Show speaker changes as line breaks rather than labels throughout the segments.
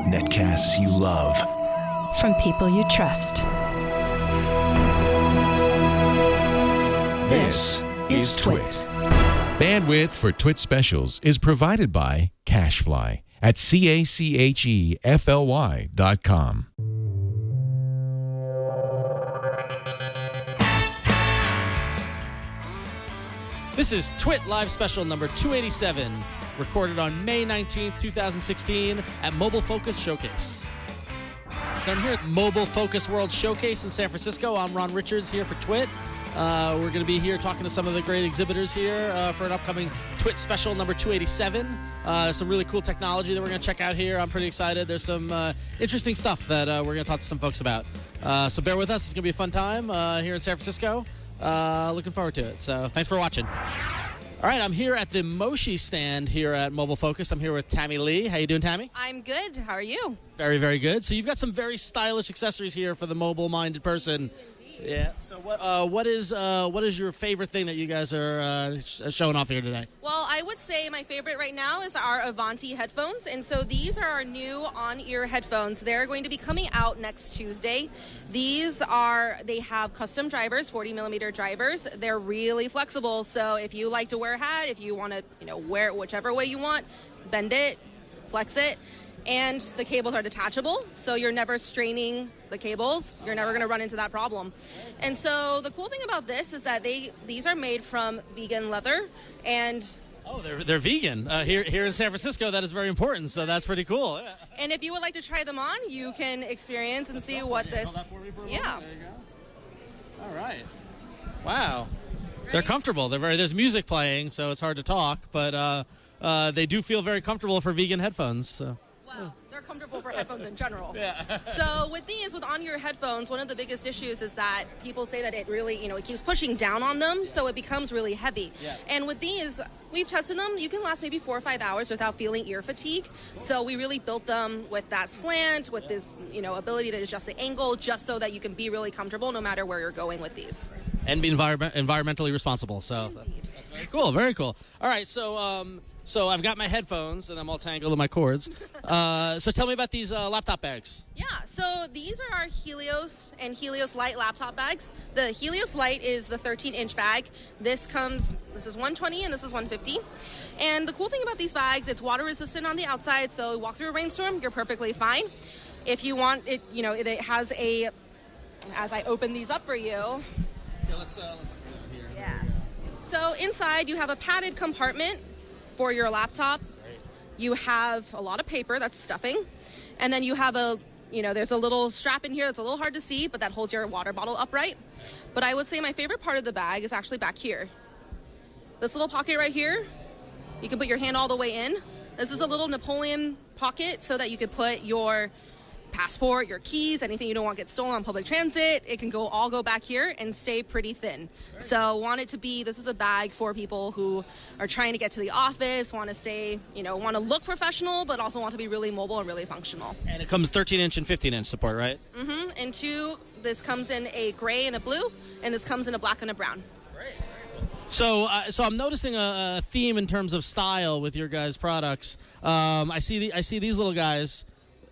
Netcasts you love.
From people you trust.
This is TWiT.
Bandwidth for TWiT specials is provided by CacheFly at CACHEFLY.com.
This is TWiT Live Special number 287, recorded on May 19th, 2016 at MobileFocus Showcase. So I'm here at MobileFocus World Showcase in San Francisco. I'm Ron Richards here for TWiT. We're going to be here talking to some of the great exhibitors here for an upcoming TWiT Special number 287. Some really cool technology that we're going to check out here. I'm pretty excited. There's some interesting stuff that we're going to talk to some folks about. So bear with us. It's going to be a fun time here in San Francisco. Looking forward to it. So thanks for watching. All right, I'm here at the Moshi stand here at MobileFocus. I'm here with Tammy Lee. How you doing, Tammy?
I'm good. How are you?
Very, very good. So you've got some very stylish accessories here for the mobile-minded person. Yeah. So what is your favorite thing that you guys are showing off here today?
Well, I would say my favorite right now is our Avanti headphones. And so these are our new on-ear headphones. They're going to be coming out next Tuesday. They have custom drivers, 40-millimeter drivers. They're really flexible. So if you like to wear a hat, if you want to wear it whichever way you want, bend it, flex it. And the cables are detachable, so you're never straining the cables. You're never going to run into that problem. And so the cool thing about this is that these are made from vegan leather, and
they're vegan here in San Francisco. That is very important. So that's pretty cool. Yeah.
And if you would like to try them on, you can experience and see what this.
Hold that for me for a
yeah.
moment. There you go. All right. Wow. Right. They're comfortable. There's music playing, so it's hard to talk, but they do feel very comfortable for vegan headphones. So.
Wow, they're comfortable for headphones in general.
Yeah.
So with on-ear headphones, one of the biggest issues is that people say that it really, it keeps pushing down on them, so it becomes really heavy.
Yeah.
And with these, we've tested them. You can last maybe 4 or 5 hours without feeling ear fatigue. So we really built them with that slant, with this, ability to adjust the angle, just so that you can be really comfortable no matter where you're going with these.
And be environmentally responsible. So
Indeed.
That's very cool. Very cool. All right, so I've got my headphones, and I'm all tangled in my cords. So tell me about these laptop bags.
Yeah, so these are our Helios and Helios Lite laptop bags. The Helios Lite is the 13-inch bag. This is 120 and this is 150. And the cool thing about these bags, it's water resistant on the outside, so you walk through a rainstorm, you're perfectly fine. If you want it, it has as I open these up for you.
Yeah, let's look at it here.
Yeah. So inside you have a padded compartment for your laptop. You have a lot of paper, that's stuffing. And then you have there's a little strap in here that's a little hard to see, but that holds your water bottle upright. But I would say my favorite part of the bag is actually back here. This little pocket right here, you can put your hand all the way in. This is a little Napoleon pocket so that you could put your passport, your keys, anything you don't want to get stolen on public transit. It can all go back here and stay pretty thin. So this is a bag for people who are trying to get to the office, want to stay, want to look professional, but also want to be really mobile and really functional.
And it comes 13-inch and 15-inch support, right?
Mm-hmm. And this comes in a gray and a blue, and this comes in a black and a brown.
Great. So I'm noticing a theme in terms of style with your guys' products. I see these little guys.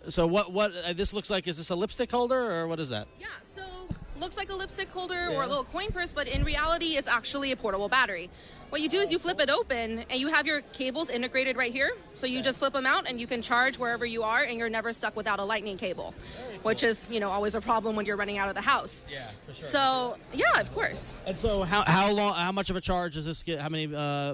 So what this looks like, is this a lipstick holder or what is that?
Yeah, so looks like a lipstick holder or a little coin purse, but in reality it's actually a portable battery. What you do is you flip it open and you have your cables integrated right here. So you just flip them out and you can charge wherever you are and you're never stuck without a lightning cable, which is, always a problem when you're running out of the house.
Yeah, for sure.
So, yeah, of course.
And so how much of a charge does this get? How many,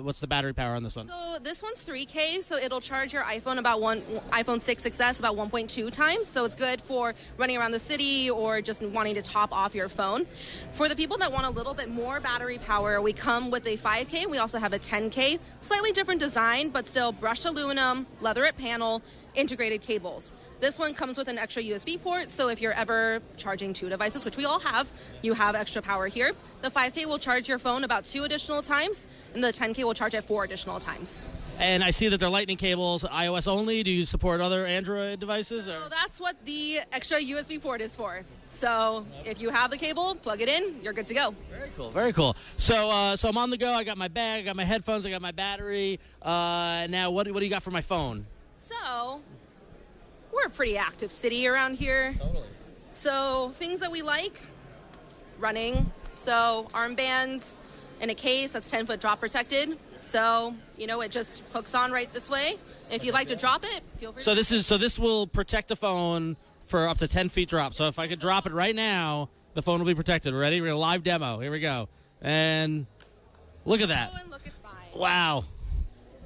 what's the battery power on this one?
So this one's 3K, so it'll charge your iPhone iPhone 6XS about 1.2 times. So it's good for running around the city or just wanting to top off your phone. For the people that want a little bit more battery power, we come with a 5K. We also have a 10K, slightly different design, but still brushed aluminum, leatherette panel, integrated cables. This one comes with an extra USB port, so if you're ever charging 2 devices, which we all have, you have extra power here. The 5K will charge your phone about 2 additional times, and the 10K will charge at 4 additional times.
And I see that they're lightning cables, iOS only. Do you support other Android devices? Or?
So that's what the extra USB port is for. So if you have the cable, plug it in, you're good to go.
Very cool, very cool. So I'm on the go. I got my bag, I got my headphones, I got my battery. Now, what do you got for my phone?
So, we're a pretty active city around here.
Totally.
So, things that we like, running. So, armbands in a case that's 10-foot drop protected. So, it just hooks on right this way. If you'd like to drop it, feel free.
So this will protect the phone for up to 10 feet drop. So if I could drop it right now, the phone will be protected. Ready? We're in a live demo. Here we go. And look at that.
Oh, and look, it's fine.
Wow.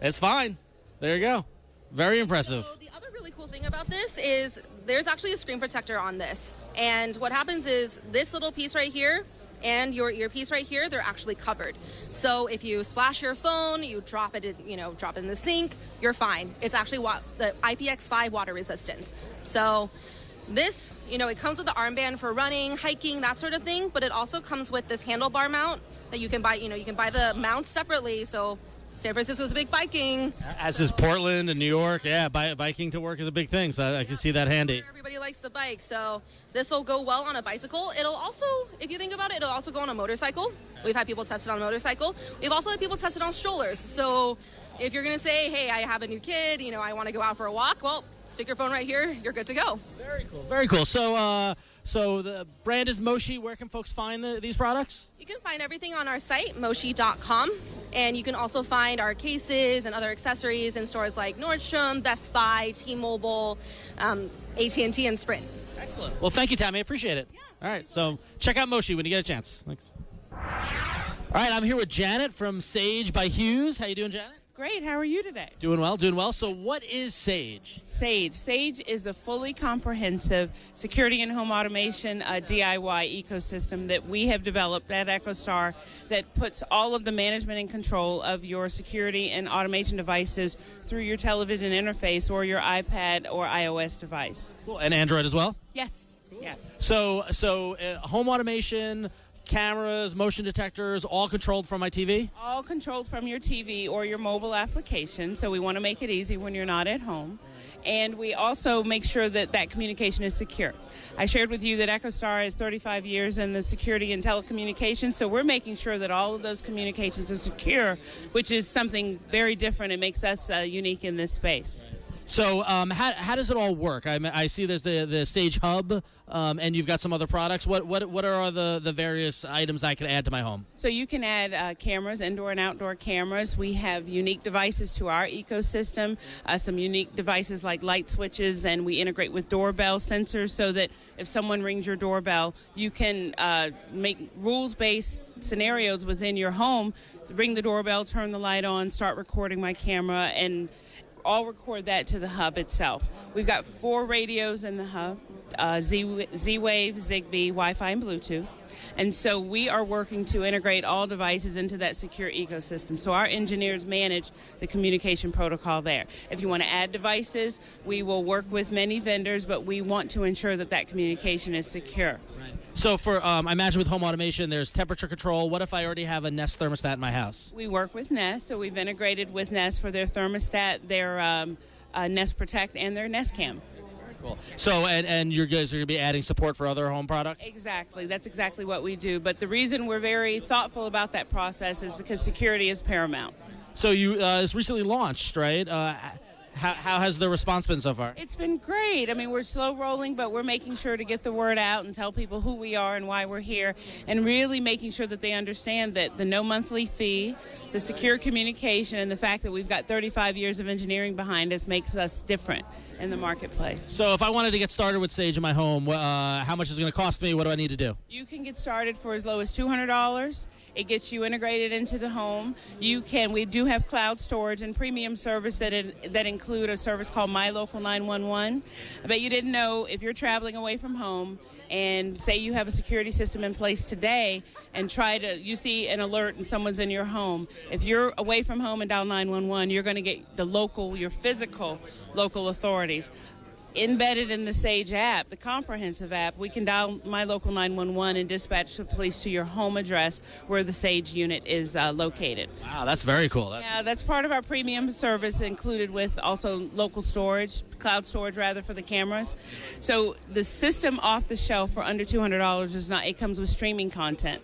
It's fine. There you go. Very impressive.
So the other really cool thing about this is there's actually a screen protector on this. And what happens is this little piece right here and your earpiece right here, they're actually covered. So if you splash your phone, you drop it in the sink, you're fine. It's actually the IPX5 water resistance. So this, it comes with the armband for running, hiking, that sort of thing, but it also comes with this handlebar mount that you can buy. You can buy the mounts separately. So San Francisco's big biking.
As is Portland and New York. Yeah, biking to work is a big thing, so I can see that handy.
Everybody likes to bike, so this will go well on a bicycle. It'll also, if you think about it, it'll also go on a motorcycle. We've had people test it on a motorcycle. We've also had people test it on strollers. So if you're going to say, hey, I have a new kid, I want to go out for a walk, well, stick your phone right here. You're good to go.
Very cool. Very cool. So the brand is Moshi. Where can folks find these products?
You can find everything on our site, moshi.com. And you can also find our cases and other accessories in stores like Nordstrom, Best Buy, T-Mobile, AT&T, and Sprint.
Excellent. Well, thank you, Tammy. I appreciate it.
Yeah.
All right. So check out Moshi when you get a chance. Thanks. All right. I'm here with Janet from Sage by Hughes. How you doing, Janet?
Great. How are you today?
Doing well, doing well. So what is Sage?
Sage is a fully comprehensive security and home automation DIY ecosystem that we have developed at EchoStar that puts all of the management and control of your security and automation devices through your television interface or your iPad or iOS device.
Cool. And Android as well?
Yes. Cool. Yeah.
So home automation, cameras, motion detectors, all controlled from my TV?
All controlled from your TV or your mobile application, so we want to make it easy when you're not at home. And we also make sure that communication is secure. I shared with you that EchoStar is 35 years in the security and telecommunications, so we're making sure that all of those communications are secure, which is something very different. It makes us unique in this space.
So how does it all work? I see there's the Sage Hub, and you've got some other products. What are the various items I can add to my home?
So you can add cameras, indoor and outdoor cameras. We have unique devices to our ecosystem, some unique devices like light switches, and we integrate with doorbell sensors so that if someone rings your doorbell, you can make rules-based scenarios within your home, ring the doorbell, turn the light on, start recording my camera, and all record that to the hub itself. We've got 4 radios in the hub, Z-Wave, Zigbee, Wi-Fi, and Bluetooth. And so we are working to integrate all devices into that secure ecosystem. So our engineers manage the communication protocol there. If you want to add devices, we will work with many vendors, but we want to ensure that communication is secure.
Right. So for, I imagine with home automation, there's temperature control. What if I already have a Nest thermostat in my house?
We work with Nest, so we've integrated with Nest for their thermostat, their Nest Protect, and their Nest Cam.
Very cool. So, and you guys are going to be adding support for other home products?
Exactly. That's exactly what we do. But the reason we're very thoughtful about that process is because security is paramount.
So you it's recently launched, right? How has the response been so far?
It's been great. I mean, we're slow rolling, but we're making sure to get the word out and tell people who we are and why we're here, and really making sure that they understand that the no monthly fee, the secure communication, and the fact that we've got 35 years of engineering behind us makes us different in the marketplace.
So if I wanted to get started with Sage in my home, how much is it going to cost me? What do I need to do?
You can get started for as low as $200. It gets you integrated into the home. We do have cloud storage and premium service that include a service called My Local 911. I bet you didn't know, if you're traveling away from home and say you have a security system in place today and you see an alert and someone's in your home, if you're away from home and dial 911, you're going to get your physical local authorities. Embedded in the Sage app, the comprehensive app, we can dial My Local 911 and dispatch the police to your home address where the Sage unit is located.
Wow, that's very cool.
That's part of our premium service, included with also local storage, cloud storage rather, for the cameras. So the system off the shelf for under $200 it comes with streaming content.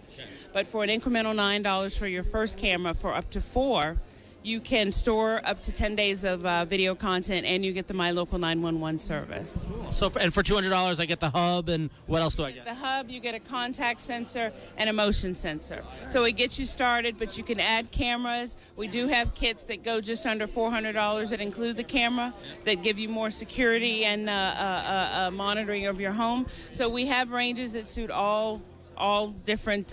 But for an incremental $9 for your first camera, for up to 4, you can store up to 10 days of video content, and you get the My Local 911 service.
So, and for $200, I get the hub, and what else do I get?
The hub, you get a contact sensor and a motion sensor. So it gets you started, but you can add cameras. We do have kits that go just under $400 that include the camera, that give you more security and monitoring of your home. So we have ranges that suit all different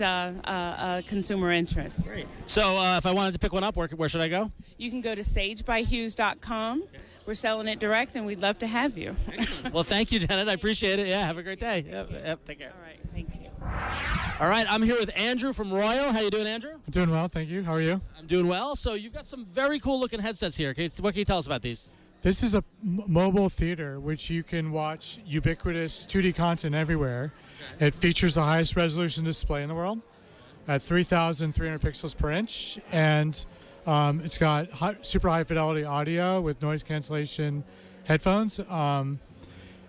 consumer interests.
Great. So if I wanted to pick one up, where should I go?
You can go to sagebyhughes.com. We're selling it direct, and we'd love to have you.
Well, thank you, Janet. I appreciate it. Yeah, have a great day. Yep, take care.
All right, thank you.
All right, I'm here with Andrew from Royal. How you doing, Andrew?
I'm doing well, thank you. How are you?
I'm doing well. So you've got some very cool-looking headsets here. What can you tell us about these?
This is a mobile theater, which you can watch ubiquitous 2D content everywhere. It features the highest resolution display in the world at 3,300 pixels per inch, and it's got super high fidelity audio with noise cancellation headphones,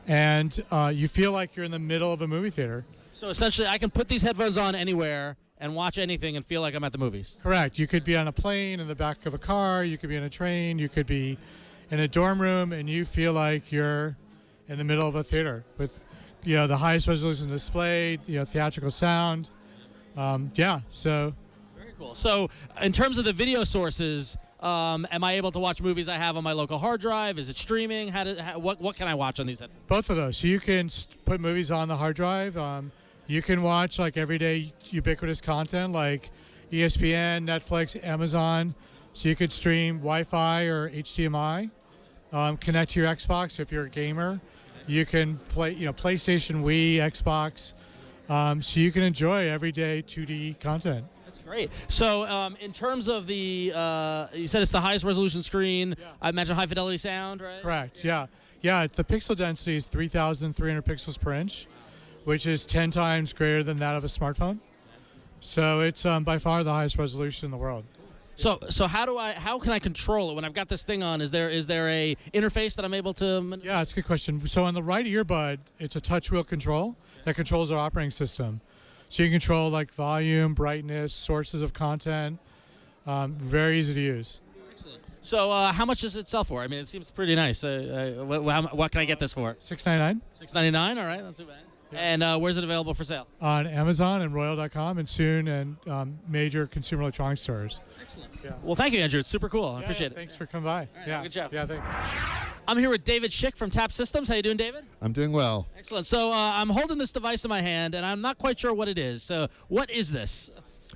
and you feel like you're in the middle of a movie theater.
So essentially, I can put these headphones on anywhere and watch anything and feel like I'm at the movies.
Correct. You could be on a plane, in the back of a car, you could be on a train, you could be in a dorm room, and you feel like you're in the middle of a theater with, the highest resolution display, theatrical sound. So.
Very cool. So in terms of the video sources, am I able to watch movies I have on my local hard drive? Is it streaming? What can I watch on these headphones?
Both of those. So you can put movies on the hard drive. You can watch like everyday ubiquitous content like ESPN, Netflix, Amazon. So you could stream Wi-Fi or HDMI. Connect to your Xbox if you're a gamer. You can play, PlayStation, Wii, Xbox. So you can enjoy everyday 2D content.
That's great. So in terms of the, you said it's the highest resolution screen. Yeah. I imagine high fidelity sound, right?
Correct. Yeah. The pixel density is 3,300 pixels per inch, which is 10 times greater than that of a smartphone. So it's by far the highest resolution in the world.
So how can I control it when I've got this thing on? Is there a interface that I'm able to?
Yeah, it's a good question. So on the right earbud, it's a touch wheel control that controls our operating system. So you can control like volume, brightness, sources of content. Very easy to use.
Excellent. So how much does it sell for? I mean, it seems pretty nice. What can I get this for?
$699.
$699. All right, that's too bad. And where's it available for sale?
On Amazon and Royal.com, and soon in major consumer electronics stores.
Excellent. Yeah. Well, thank you, Andrew. It's super cool. I appreciate it.
Thanks for coming by.
Right, good job.
Yeah, thanks.
I'm here with David Schick from Tap Systems. How you doing, David?
I'm doing well.
Excellent. So I'm holding this device in my hand, and I'm not quite sure what it is. So what is this?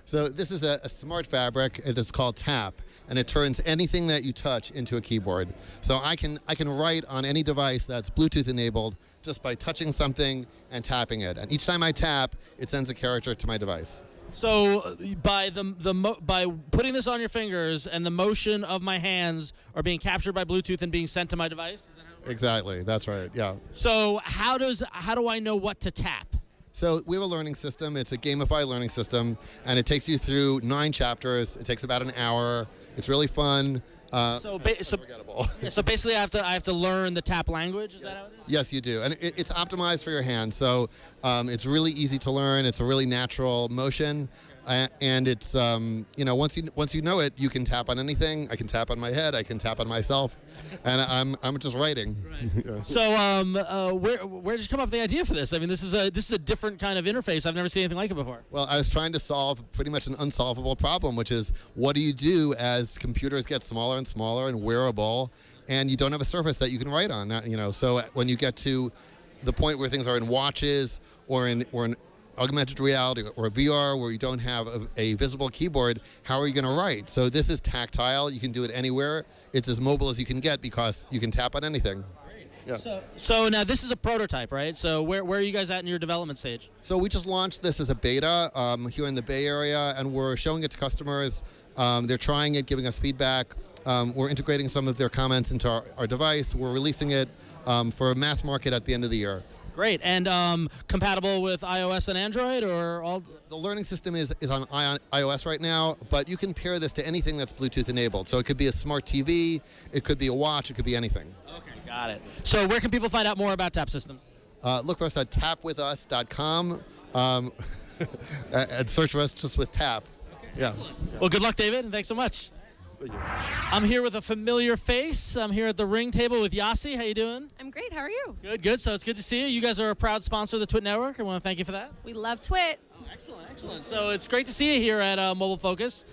So this is a smart fabric. It's called Tap, and it turns anything that you touch into a keyboard. So I can write on any device that's Bluetooth enabled just by touching something and tapping it. And each time I tap, it sends a character to my device.
So by by putting this on your fingers and the motion of my hands are being captured by Bluetooth and being sent to my device? Is that how it works?
Exactly. That's right. Yeah.
So how do I know what to tap?
So we have a learning system. It's a gamified learning system, and it takes you through 9 chapters. It takes about an hour. It's really fun.
So basically, I have to learn the tap language. Is that how it is?
Yes, you do, and it's optimized for your hand. So it's really easy to learn. It's a really natural motion, and it's once you know it, you can tap on anything. I can tap on my head. I can tap on myself, and I'm just writing.
Right. Yeah. So where did you come up with the idea for this? I mean, this is a different kind of interface. I've never seen anything like it before.
Well, I was trying to solve pretty much an unsolvable problem, which is what do you do as computers get smaller and smaller and wearable, and you don't have a surface that you can write on. So when you get to the point where things are in watches or in augmented reality or VR where you don't have a visible keyboard, how are you going to write? So this is tactile. You can do it anywhere. It's as mobile as you can get because you can tap on anything. Yeah.
So now this is a prototype, right? So where are you guys at in your development stage?
So we just launched this as a beta here in the Bay Area, and we're showing it to customers. They're trying it, giving us feedback. We're integrating some of their comments into our device. We're releasing it for mass market at the end of the year.
Great. And compatible with iOS and Android, or all?
The learning system is on iOS right now, but you can pair this to anything that's Bluetooth enabled. So it could be a smart TV, it could be a watch, it could be anything.
Okay, got it. So where can people find out more about Tap Systems?
Look for us at tapwithus.com and search for us just with Tap.
Okay, excellent. Well, good luck, David, and thanks so much. I'm here with a familiar face. I'm here at the ring table with Yasi. How you doing?
I'm great. How are you?
Good, good. So it's good to see you. You guys are a proud sponsor of the TWiT Network. I want to thank you for that.
We love TWiT.
Oh, excellent, excellent. So it's great to see you here at MobileFocus.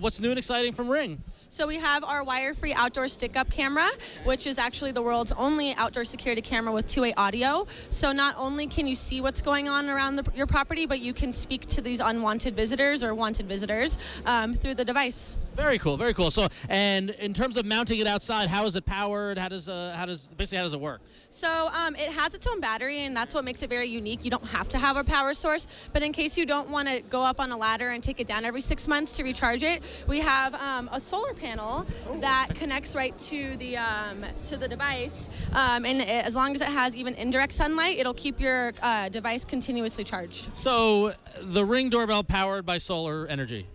What's new and exciting from Ring?
So we have our wire-free outdoor stick-up camera, which is actually the world's only outdoor security camera with two-way audio. So not only can you see what's going on around your property, but you can speak to these unwanted visitors or wanted visitors through the device.
Very cool, very cool. So, and in terms of mounting it outside, how is it powered? How does it work?
So it has its own battery, and that's what makes it very unique. You don't have to have a power source, but in case you don't want to go up on a ladder and take it down every 6 months to recharge it, we have a solar panel that connects right to the device, and as long as it has even indirect sunlight, it'll keep your device continuously charged.
So the Ring doorbell powered by solar energy.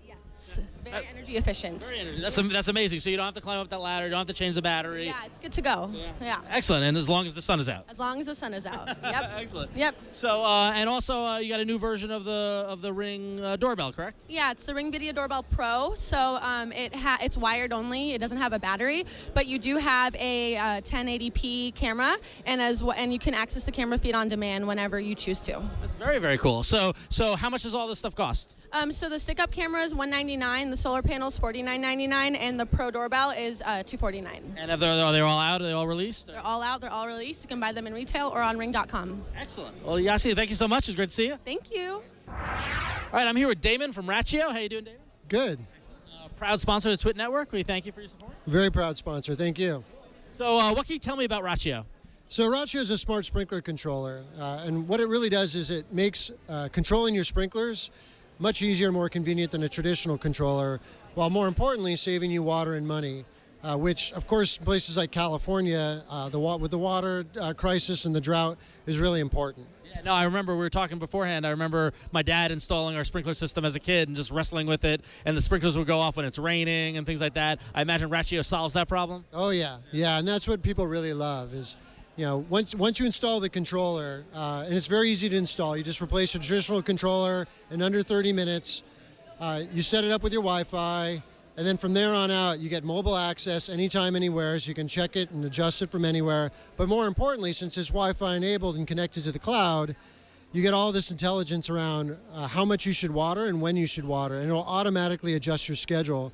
Very energy efficient.
Very energy. That's amazing. So you don't have to climb up that ladder. You don't have to change the battery.
Yeah, it's good to go. Yeah.
Excellent. And as long as the sun is out.
As long as the sun is out. Yep.
Excellent.
Yep.
So and also you got a new version of the Ring doorbell, correct?
Yeah, it's the Ring Video Doorbell Pro. So it's wired only. It doesn't have a battery, but you do have a 1080p camera, and you can access the camera feed on demand whenever you choose to.
That's very, very cool. So how much does all this stuff cost?
So the stick-up camera is $199, the solar panel is $49.99, and the Pro doorbell is $249.
And are they all out? Are they all released?
They're all out. They're all released. You can buy them in retail or on ring.com.
Excellent. Well, Yasi, thank you so much. It's great to see you.
Thank you.
All right, I'm here with Damon from Rocchio. How you doing, Damon?
Good.
Proud sponsor of the TWiT Network. We thank you for your support.
Very proud sponsor. Thank you.
So what can you tell me about Rocchio?
So Rocchio is a smart sprinkler controller, and what it really does is it makes controlling your sprinklers much easier and more convenient than a traditional controller, while more importantly saving you water and money, which of course in places like California, with the water crisis and the drought is really important.
Yeah, no, I remember we were talking beforehand. I remember my dad installing our sprinkler system as a kid and just wrestling with it, and the sprinklers would go off when it's raining and things like that. I imagine Rocchio solves that problem.
Oh yeah, and that's what people really love is, once you install the controller, and it's very easy to install, you just replace a traditional controller in under 30 minutes. You set it up with your Wi-Fi, and then from there on out, you get mobile access anytime, anywhere, so you can check it and adjust it from anywhere. But more importantly, since it's Wi-Fi enabled and connected to the cloud, you get all this intelligence around how much you should water and when you should water, and it'll automatically adjust your schedule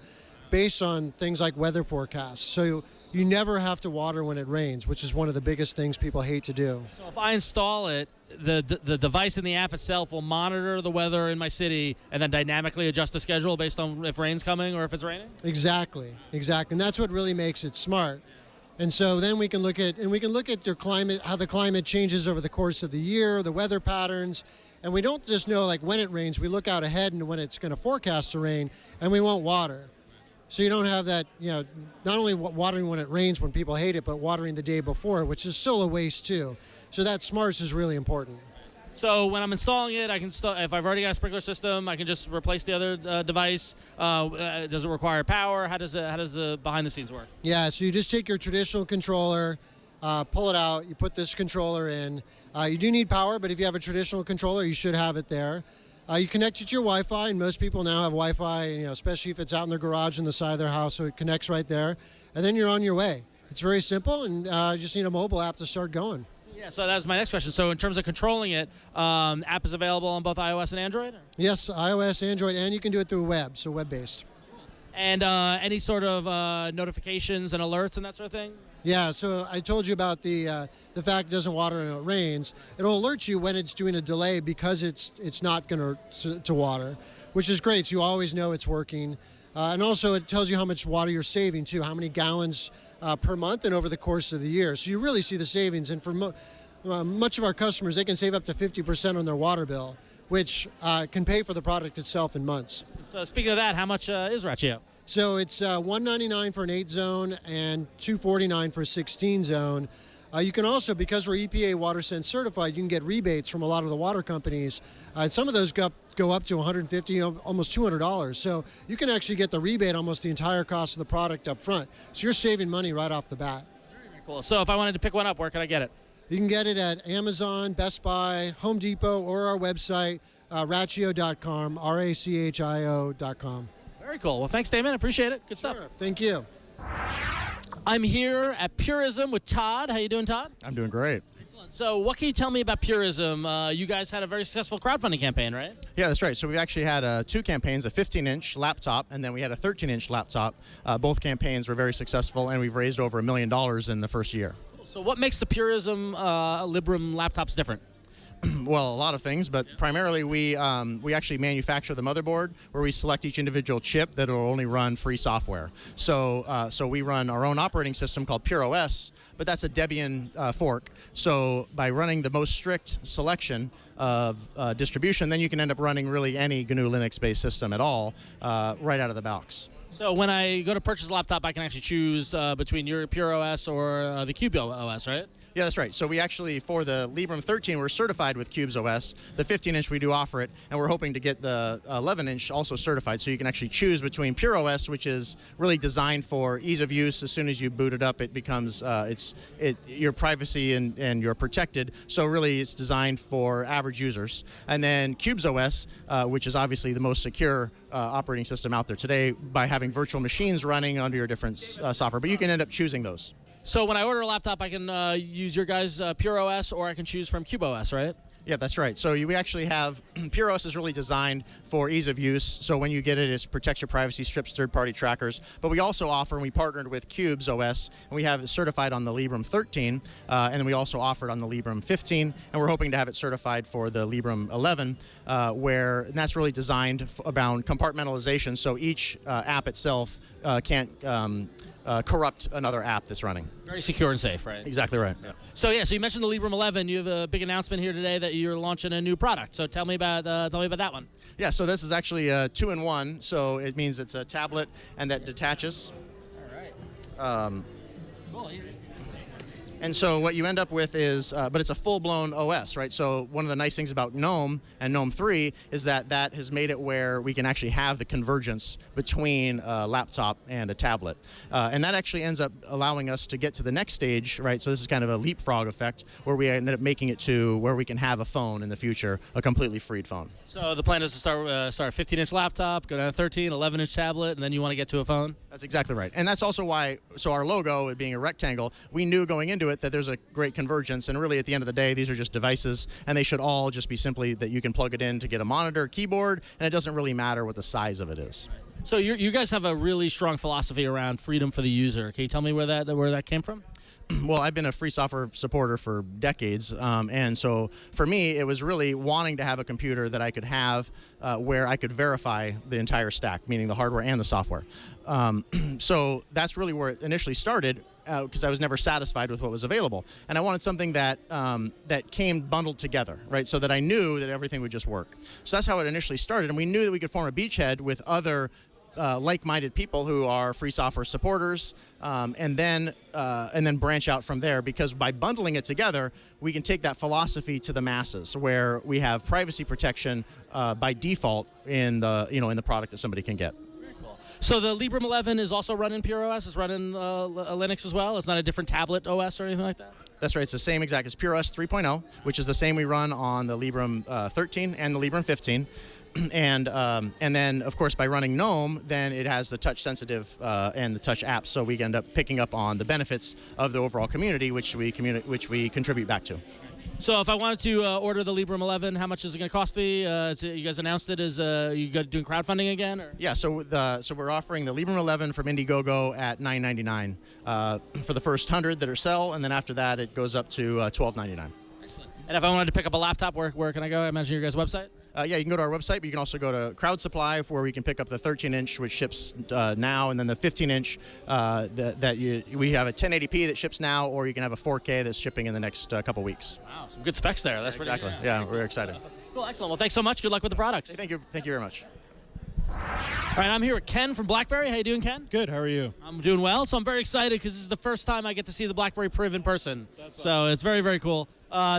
based on things like weather forecasts. So you never have to water when it rains, which is one of the biggest things people hate to do.
So if I install it, the device in the app itself will monitor the weather in my city and then dynamically adjust the schedule based on if rain's coming or if it's raining?
Exactly. And that's what really makes it smart. And so then we can look at their climate, how the climate changes over the course of the year, the weather patterns. And we don't just know like when it rains, we look out ahead and when it's going to forecast to rain, and we won't water. So you don't have that, not only watering when it rains when people hate it, but watering the day before, which is still a waste too. So that smarts is really important.
So when I'm installing it, I can if I've already got a sprinkler system, I can just replace the other device. Does it require power? How does the behind the scenes work?
Yeah, so you just take your traditional controller, pull it out, you put this controller in. You do need power, but if you have a traditional controller, you should have it there. You connect it to your Wi-Fi, and most people now have Wi-Fi, especially if it's out in their garage on the side of their house, so it connects right there. And then you're on your way. It's very simple, and you just need a mobile app to start going.
Yeah, so that was my next question. So in terms of controlling it, app is available on both iOS and Android?
Yes, iOS, Android, and you can do it through web, so web-based.
And any sort of notifications and alerts and that sort of thing?
Yeah, so I told you about the fact it doesn't water and it rains. It'll alert you when it's doing a delay because it's not going to water, which is great. So you always know it's working. And also it tells you how much water you're saving too, how many gallons per month and over the course of the year. So you really see the savings. And for much of our customers, they can save up to 50% on their water bill, which can pay for the product itself in months.
So speaking of that, how much is Rocchio?
So it's $199 for an 8-zone and $249 for a 16-zone. You can also, because we're EPA WaterSense certified, you can get rebates from a lot of the water companies. Some of those go up to $150, almost $200. So you can actually get the rebate almost the entire cost of the product up front. So you're saving money right off the bat.
Very cool. So if I wanted to pick one up, where could I get it?
You can get it at Amazon, Best Buy, Home Depot, or our website, rachio.com, RACHIO.com.
Very cool. Well, thanks, Damon. Appreciate it. Good stuff.
Sure. Thank you.
I'm here at Purism with Todd. How you doing, Todd?
I'm doing great.
Excellent. So what can you tell me about Purism? You guys had a very successful crowdfunding campaign, right?
Yeah, that's right. So we actually had 2 campaigns, a 15-inch laptop, and then we had a 13-inch laptop. Both campaigns were very successful, and we've raised over $1 million in the first year.
Cool. So what makes the Purism Librem laptops different?
Well, a lot of things, but primarily we actually manufacture the motherboard, where we select each individual chip that will only run free software. So we run our own operating system called PureOS, but that's a Debian fork. So by running the most strict selection of distribution, then you can end up running really any GNU Linux-based system at all right out of the box.
So when I go to purchase a laptop, I can actually choose between your PureOS or the CubeOS, right?
Yeah, that's right. So we actually, for the Librem 13, we're certified with Cubes OS. The 15-inch, we do offer it, and we're hoping to get the 11-inch also certified, so you can actually choose between PureOS, which is really designed for ease of use. As soon as you boot it up, it becomes your privacy and you're protected. So really, it's designed for average users. And then Cubes OS, which is obviously the most secure operating system out there today, by having virtual machines running under your different software. But you can end up choosing those.
So when I order a laptop, I can use your guys' PureOS, or I can choose from CubeOS, right?
Yeah, that's right. So we actually have, PureOS is really designed for ease of use. So when you get it, it protects your privacy, strips third-party trackers. But we also offer, and we partnered with Cubes OS, and we have it certified on the Librem 13, and then we also offer it on the Librem 15, and we're hoping to have it certified for the Librem 11, and that's really designed around compartmentalization, so each app itself can't corrupt another app that's running.
Very secure and safe, right?
Exactly right.
Yeah. So you mentioned the Librem 11. You have a big announcement here today that you're launching a new product. So tell me about that one.
Yeah. So this is actually a 2-in-1. So it means it's a tablet and that detaches.
All right. Cool.
And so what you end up with is, but it's a full-blown OS, right? So one of the nice things about GNOME and GNOME 3 is that has made it where we can actually have the convergence between a laptop and a tablet. And that actually ends up allowing us to get to the next stage, right? So this is kind of a leapfrog effect where we end up making it to where we can have a phone in the future, a completely freed phone.
So the plan is to start a 15-inch laptop, go down to 13, 11-inch tablet, and then you want to get to a phone?
That's exactly right. And that's also why, so our logo, it being a rectangle, we knew going into it that there's a great convergence, and really at the end of the day, these are just devices, and they should all just be simply that you can plug it in to get a monitor, keyboard, and it doesn't really matter what the size of it is.
So you guys have a really strong philosophy around freedom for the user. Can you tell me where that came from?
Well, I've been a free software supporter for decades, and so for me, it was really wanting to have a computer that I could have where I could verify the entire stack, meaning the hardware and the software. So that's really where it initially started, because I was never satisfied with what was available, and I wanted something that came bundled together, right? So that I knew that everything would just work. So that's how it initially started, and we knew that we could form a beachhead with other like-minded people who are free software supporters, and then branch out from there, because by bundling it together, we can take that philosophy to the masses, where we have privacy protection by default in the product that somebody can get.
Very cool. So the Librem 11 is also running PureOS. It's running Linux as well. It's not a different tablet OS or anything like that.
That's right. It's the same exact as PureOS 3.0, which is the same we run on the Librem 13 and the Librem 15. And then, of course, by running GNOME, then it has the touch-sensitive and the touch apps, so we end up picking up on the benefits of the overall community, which we contribute back to.
So if I wanted to order the Librem 11, how much is it going to cost me? You guys announced it as you guys doing crowdfunding again? Or?
Yeah, so we're offering the Librem 11 from Indiegogo at $9.99 for the first 100 that are sell, and then after that it goes up to $12.99.
Excellent. And if I wanted to pick up a laptop, where can I go? I imagine your guys' website?
Yeah, you can go to our website, but you can also go to Crowd Supply, where we can pick up the 13-inch, which ships now, and then the 15-inch we have a 1080p that ships now, or you can have a 4K that's shipping in the next couple weeks.
Wow, some good specs there. That's
exactly.
Pretty,
yeah, we're excited.
Cool, excellent. Well, thanks so much. Good luck with the products.
Hey, thank you very much.
All right, I'm here with Ken from Blackberry. How you doing, Ken?
Good. How are you?
I'm doing well. So I'm very excited because this is the first time I get to see the Blackberry Priv in person. So it's very, very cool.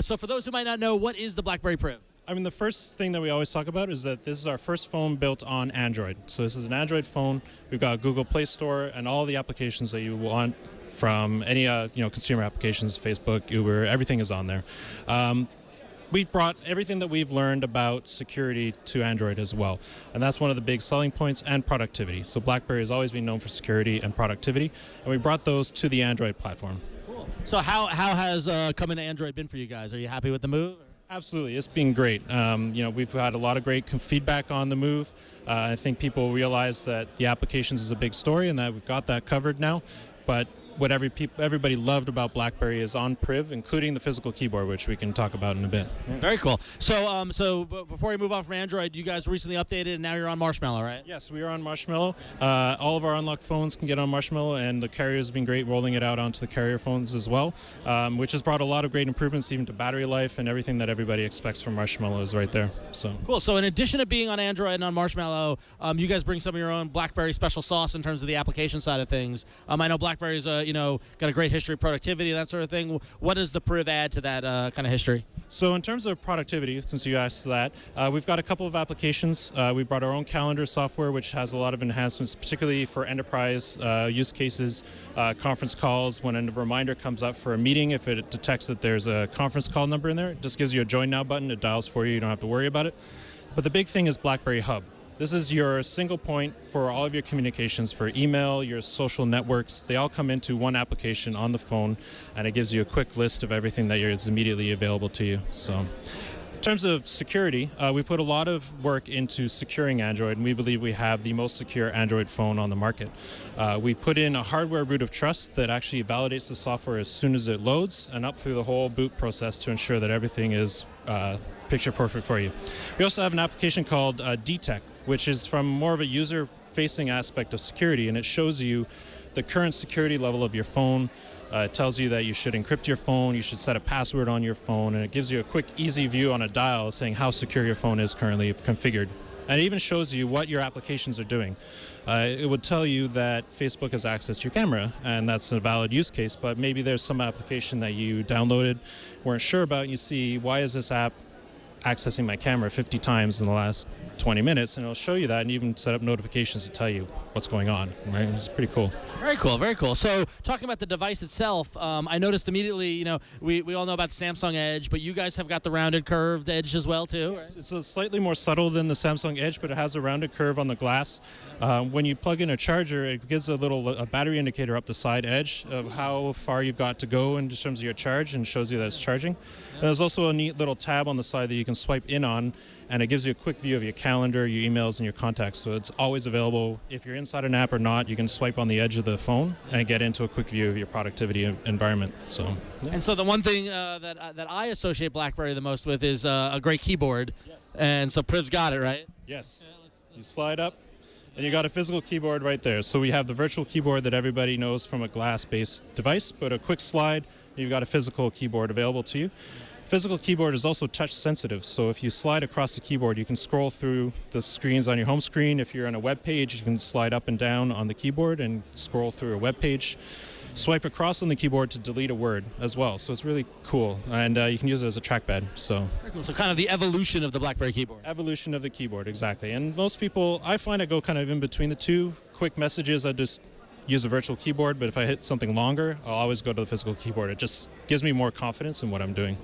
So for those who might not know, what is the Blackberry Priv?
I mean, the first thing that we always talk about is that this is our first phone built on Android. So this is an Android phone. We've got a Google Play Store and all the applications that you want from any consumer applications, Facebook, Uber, everything is on there. we've brought everything that we've learned about security to Android as well. And that's one of the big selling points, and productivity. So BlackBerry has always been known for security and productivity, and we brought those to the Android platform.
Cool. So how has coming to Android been for you guys? Are you happy with the move?
Absolutely, it's been great. We've had a lot of great feedback on the move. I think people realize that the applications is a big story and that we've got that covered now. But what everybody loved about BlackBerry is on Priv, including the physical keyboard, which we can talk about in a bit.
Very cool. So before we move on from Android, you guys recently updated, and now you're on Marshmallow, right?
Yes, we are on Marshmallow. All of our unlocked phones can get on Marshmallow, and the carrier has been great rolling it out onto the carrier phones as well, which has brought a lot of great improvements even to battery life, and everything that everybody expects from Marshmallow is right there. So
cool. So in addition to being on Android and on Marshmallow, you guys bring some of your own BlackBerry special sauce in terms of the application side of things. I know BlackBerry's got a great history of productivity, that sort of thing. What does the Priv add to that kind of history?
So in terms of productivity, since you asked that, we've got a couple of applications. We brought our own calendar software, which has a lot of enhancements, particularly for enterprise use cases, conference calls. When a reminder comes up for a meeting, if it detects that there's a conference call number in there, it just gives you a Join Now button. It dials for you. You don't have to worry about it. But the big thing is BlackBerry Hub. This is your single point for all of your communications, for email, your social networks. They all come into one application on the phone, and it gives you a quick list of everything that is immediately available to you. So in terms of security, we put a lot of work into securing Android, and we believe we have the most secure Android phone on the market. We put in a hardware root of trust that actually validates the software as soon as it loads and up through the whole boot process to ensure that everything is picture perfect for you. We also have an application called DTech, which is from more of a user-facing aspect of security, and it shows you the current security level of your phone. It tells you that you should encrypt your phone, you should set a password on your phone, and it gives you a quick, easy view on a dial saying how secure your phone is currently configured. And it even shows you what your applications are doing. It would tell you that Facebook has accessed your camera, and that's a valid use case, but maybe there's some application that you downloaded, weren't sure about, and you see, why is this app accessing my camera 50 times in the last 20 minutes, and it'll show you that, and even set up notifications to tell you what's going on. Right? It's pretty cool.
Very cool, very cool. So talking about the device itself, I noticed immediately, we all know about the Samsung Edge, but you guys have got the rounded curved edge as well too, right?
It's slightly more subtle than the Samsung Edge, but it has a rounded curve on the glass. When you plug in a charger, it gives a battery indicator up the side edge of how far you've got to go in terms of your charge, and shows you that it's charging. And there's also a neat little tab on the side that you can swipe in on, and it gives you a quick view of your calendar, your emails, and your contacts. So it's always available. If you're inside an app or not, you can swipe on the edge of the phone and get into a quick view of your productivity environment. So, yeah.
And so the one thing that I associate BlackBerry the most with is a great keyboard. Yes. And so Priv's got it, right?
Yes. You slide up, and you got a physical keyboard right there. So we have the virtual keyboard that everybody knows from a glass-based device, but a quick slide, you've got a physical keyboard available to you. Physical keyboard is also touch sensitive, so if you slide across the keyboard, you can scroll through the screens on your home screen. If you're on a web page, you can slide up and down on the keyboard and scroll through a web page. Swipe across on the keyboard to delete a word as well, so it's really cool, and you can use it as a trackpad. So
kind of the evolution of the BlackBerry keyboard.
Evolution of the keyboard, exactly. And most people, I find I go kind of in between the two. Quick messages, I just use a virtual keyboard, but if I hit something longer, I'll always go to the physical keyboard. It just gives me more confidence in what I'm doing.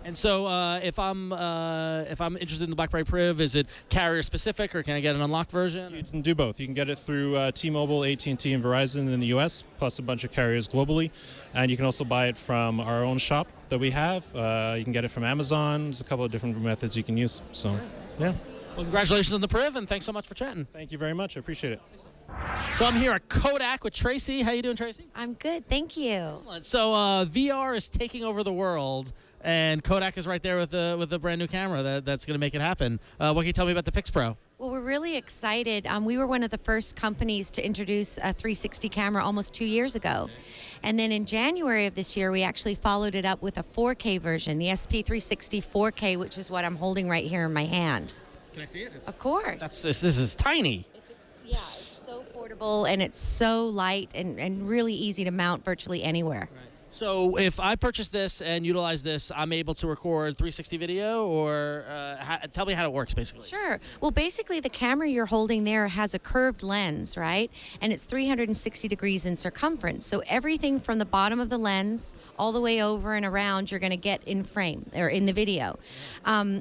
And so, if I'm interested in the BlackBerry Priv, is it carrier specific, or can I get an unlocked version?
You can do both. You can get it through T-Mobile, AT&T, and Verizon in the U.S., plus a bunch of carriers globally. And you can also buy it from our own shop that we have. You can get it from Amazon. There's a couple of different methods you can use. So, yeah.
Well, congratulations on the Priv, and thanks so much for chatting.
Thank you very much. I appreciate it.
So I'm here at Kodak with Tracy. How you doing, Tracy?
I'm good, thank you.
Excellent. So VR is taking over the world, and Kodak is right there with a brand new camera that's going to make it happen. What can you tell me about the Pix Pro?
Well, we're really excited. We were one of the first companies to introduce a 360 camera almost 2 years ago. And then in January of this year, we actually followed it up with a 4K version, the SP360 4K, which is what I'm holding right here in my hand.
Can I see it?
Of course.
This is tiny.
It's so portable, and it's so light and really easy to mount virtually anywhere.
Right. So if I purchase this and utilize this, I'm able to record 360 video, or tell me how it works, basically.
Sure. Well, basically, the camera you're holding there has a curved lens, right? And it's 360 degrees in circumference. So everything from the bottom of the lens all the way over and around, you're going to get in frame or in the video.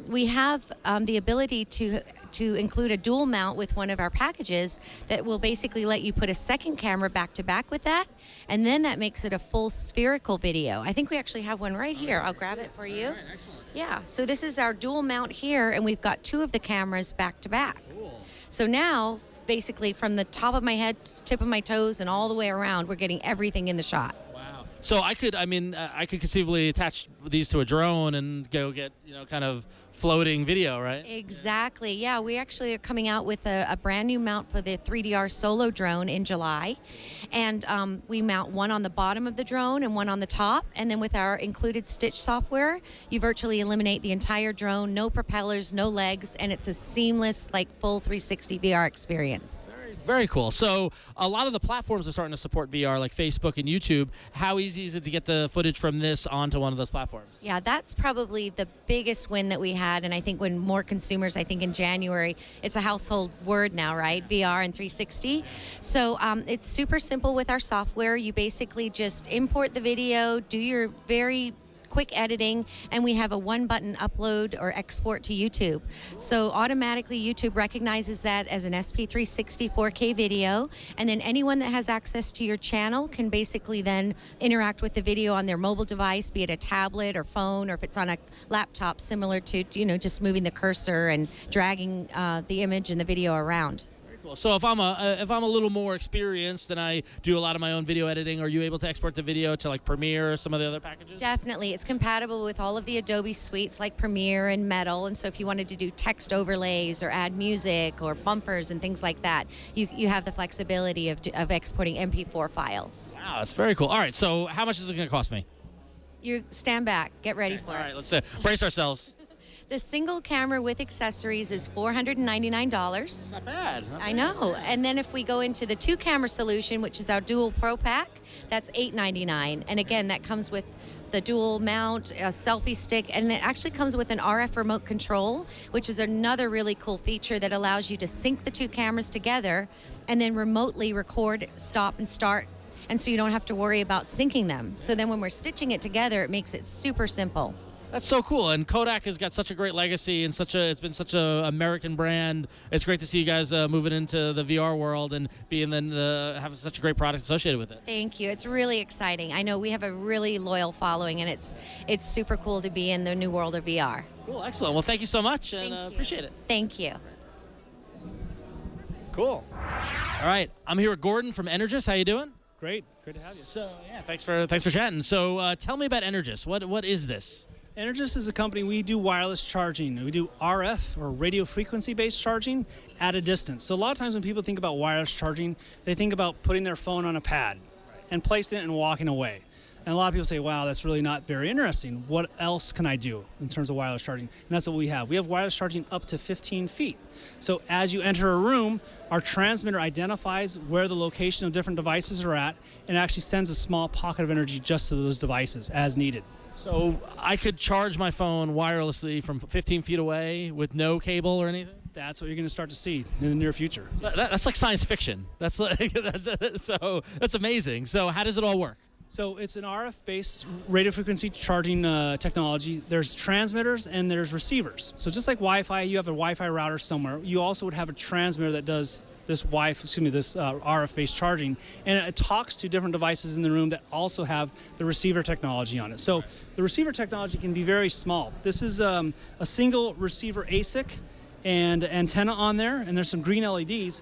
We have the ability to include a dual mount with one of our packages that will basically let you put a second camera back to back with that, and then that makes it a full spherical video. I think we actually have one right here. I'll grab it for you.
All right, excellent.
Yeah, so this is our dual mount here, and we've got 2 of the cameras back to back.
Cool.
So now, basically, from the top of my head, tip of my toes, and all the way around, we're getting everything in the shot.
Wow. So I could conceivably attach these to a drone and go get, kind of floating video, right?
Exactly. Yeah, we actually are coming out with a brand new mount for the 3DR Solo drone in July. And we mount one on the bottom of the drone and one on the top. And then with our included Stitch software, you virtually eliminate the entire drone, no propellers, no legs, and it's a seamless, full 360 VR experience.
Very cool. So a lot of the platforms are starting to support VR, like Facebook and YouTube. How easy is it to get the footage from this onto one of those platforms?
Yeah, that's probably the biggest win that we had. And I think when more consumers, I think in January, it's a household word now, right? VR and 360. So it's super simple with our software. You basically just import the video, do your very quick editing, and we have a one-button upload or export to YouTube. So automatically YouTube recognizes that as an SP360 4K video, and then anyone that has access to your channel can basically then interact with the video on their mobile device, be it a tablet or phone, or if it's on a laptop, similar to just moving the cursor and dragging the image and the video around.
So if I'm a little more experienced and I do a lot of my own video editing, are you able to export the video to Premiere or some of the other packages?
Definitely. It's compatible with all of the Adobe suites like Premiere and Metal. And so if you wanted to do text overlays or add music or bumpers and things like that, you have the flexibility of exporting MP4 files.
Wow, that's very cool. All right, so how much is it going to cost me?
You stand back. Get ready for it.
All right, let's brace ourselves.
The single camera with accessories is $499.
Not bad.
I know. And then if we go into the 2-camera solution, which is our Dual Pro Pack, that's $899. And again, that comes with the dual mount, a selfie stick, and it actually comes with an RF remote control, which is another really cool feature that allows you to sync the 2 cameras together and then remotely record, stop, and start. And so you don't have to worry about syncing them. So then when we're stitching it together, it makes it super simple.
That's so cool, and Kodak has got such a great legacy and it's been such a American brand. It's great to see you guys moving into the VR world and having such a great product associated with it.
Thank you. It's really exciting. I know we have a really loyal following, and it's super cool to be in the new world of VR.
Cool, excellent. Well, thank you so much, and appreciate it.
Thank you.
Cool. All right, I'm here with Gordon from Energous. How you doing?
Great to have you.
So yeah, thanks for chatting. So tell me about Energous. What is this?
Energous is a company. We do wireless charging. We do RF or radio frequency based charging at a distance. So a lot of times when people think about wireless charging, they think about putting their phone on a pad and placing it and walking away. And a lot of people say, wow, that's really not very interesting. What else can I do in terms of wireless charging? And that's what we have. We have wireless charging up to 15 feet. So as you enter a room, our transmitter identifies where the location of different devices are at and actually sends a small pocket of energy just to those devices as needed.
So I could charge my phone wirelessly from 15 feet away with no cable or anything?
That's what you're going to start to see in the near future.
That's like science fiction. That's amazing. So how does it all work?
So it's an RF-based radio frequency charging technology. There's transmitters and there's receivers. So just like Wi-Fi, you have a Wi-Fi router somewhere. You also would have a transmitter that does this RF-based charging, and it talks to different devices in the room that also have the receiver technology on it. So the receiver technology can be very small. This is a single receiver ASIC and antenna on there, and there's some green LEDs,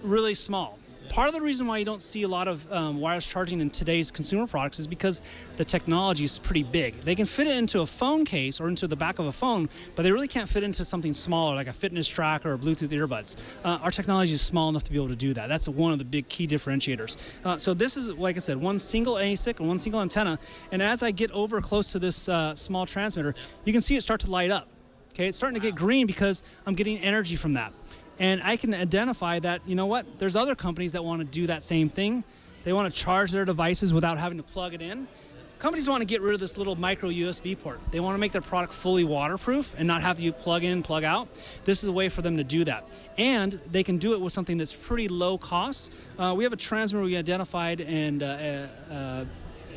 really small. Part of the reason why you don't see a lot of wireless charging in today's consumer products is because the technology is pretty big. They can fit it into a phone case or into the back of a phone, but they really can't fit into something smaller like a fitness tracker or Bluetooth earbuds. Our technology is small enough to be able to do that. That's one of the big key differentiators. So this is, like I said, one single ASIC and one single antenna, and as I get over close to this small transmitter, you can see it start to light up. Okay, it's starting to get green because I'm getting energy from that. And I can identify that, you know what, there's other companies that want to do that same thing. They want to charge their devices without having to plug it in. companies want to get rid of this little micro USB port. They want to make their product fully waterproof and not have you plug in, plug out. This is a way for them to do that. And they can do it with something that's pretty low cost. We have a transmitter we identified and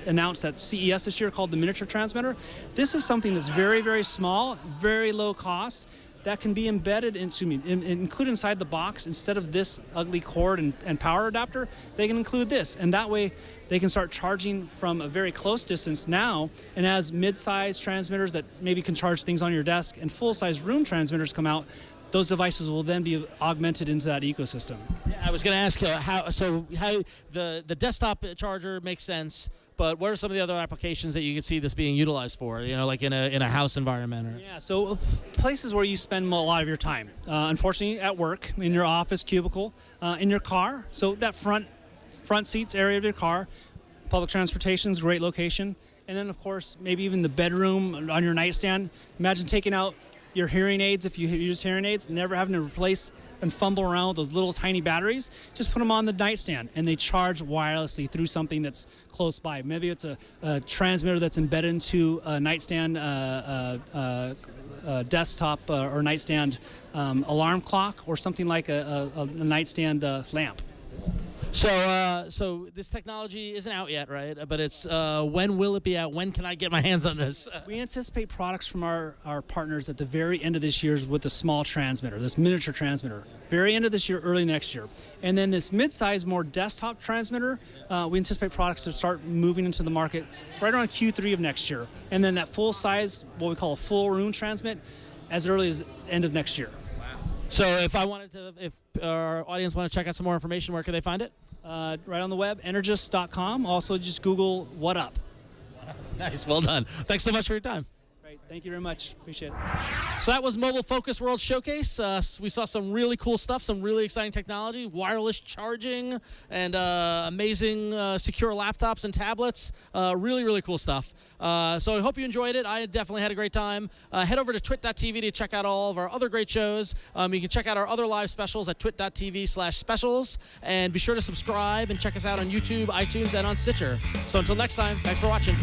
announced at CES this year called the miniature transmitter. This is something that's very, very small, very low cost, that can be embedded included inside the box. Instead of this ugly cord and power adapter, they can include this. And that way they can start charging from a very close distance now. And as mid-size transmitters that maybe can charge things on your desk and full-size room transmitters come out, those devices will then be augmented into that ecosystem.
Yeah, I was going to ask how the desktop charger makes sense, but what are some of the other applications that you can see this being utilized for? Like in a house environment?
Yeah, so places where you spend a lot of your time. Unfortunately, at work, in your office cubicle, in your car. So that front seats area of your car, public transportation is a great location. And then, of course, maybe even the bedroom on your nightstand. Imagine taking out your hearing aids, if you use hearing aids, never having to replace and fumble around with those little tiny batteries. Just put them on the nightstand, and they charge wirelessly through something that's close by. Maybe it's a transmitter that's embedded into a nightstand desktop or nightstand alarm clock, or something like a nightstand lamp.
So this technology isn't out yet, right? But it's when will it be out? When can I get my hands on this?
We anticipate products from our partners at the very end of this year with the small transmitter, this miniature transmitter. Very end of this year, early next year. And then this mid-size, more desktop transmitter, we anticipate products to start moving into the market right around Q3 of next year. And then that full-size, what we call a full room transmit, as early as end of next year.
So if our audience want to check out some more information, where can they find it?
Right on the web, Energous.com. Also, just Google "What Up."
Nice, well done. Thanks so much for your time.
Great, thank you very much. Appreciate it.
So that was MobileFocus World Showcase. We saw some really cool stuff, some really exciting technology, wireless charging, and amazing secure laptops and tablets. Really, really cool stuff. So I hope you enjoyed it. I definitely had a great time. Head over to TWiT.tv to check out all of our other great shows. You can check out our other live specials at TWiT.tv/specials. And be sure to subscribe and check us out on YouTube, iTunes, and on Stitcher. So until next time, thanks for watching.